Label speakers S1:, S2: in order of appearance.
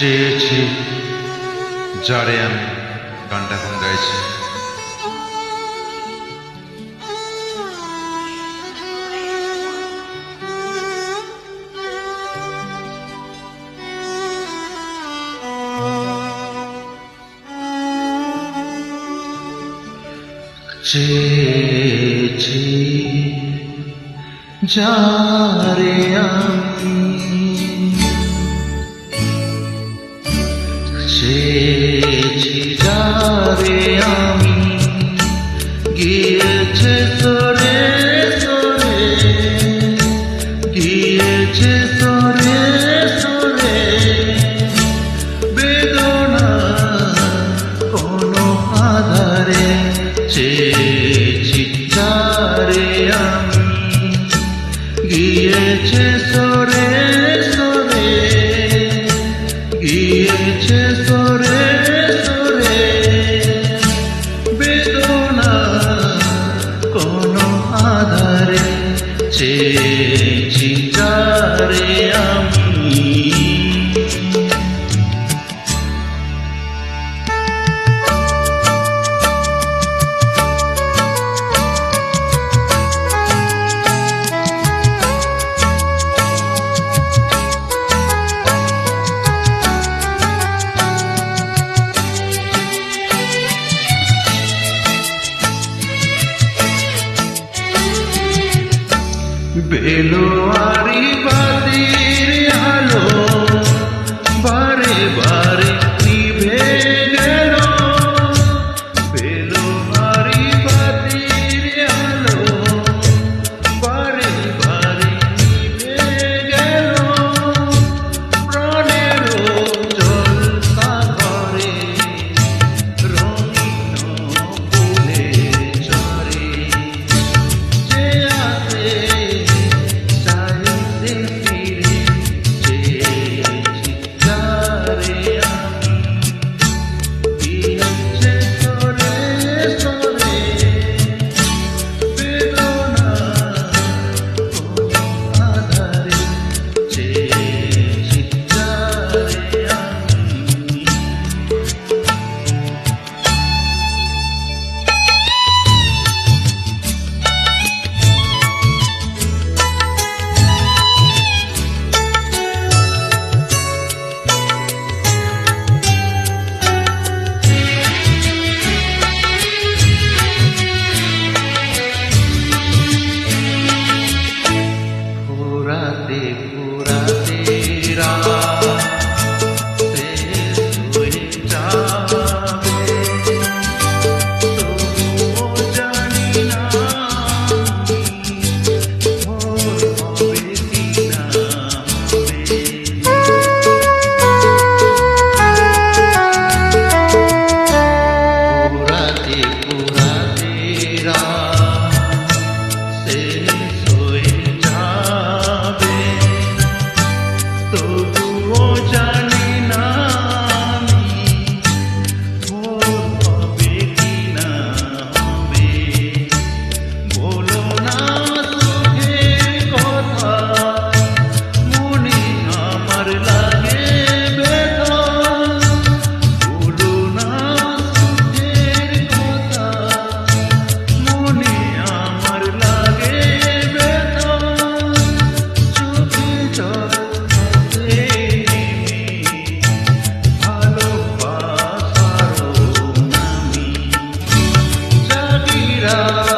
S1: চেয়েছি যারে আমি গানটা এখন গাইছি, চেয়েছি যারে আমি, চেয়েছি যারে আমি, গিয়েছে সরে সরে, গিয়েছে সরে সরে, বেদনা কোনো আধারে, চেয়েছি যারে আমি, গিয়েছে সরে সরে, গিয়েছে সরে সরে, বেদনা কোনো আধারে, চেয়েছি যারে আমি। বেলোয়ারি বাতির আলো বারে বারে নিভে গেল, বেলোয়ারি বাতির আলো বারে বারে নিভে গেল, প্রাণের জলসাগরে রঙিন ফুলে চরে, যে আসে
S2: Love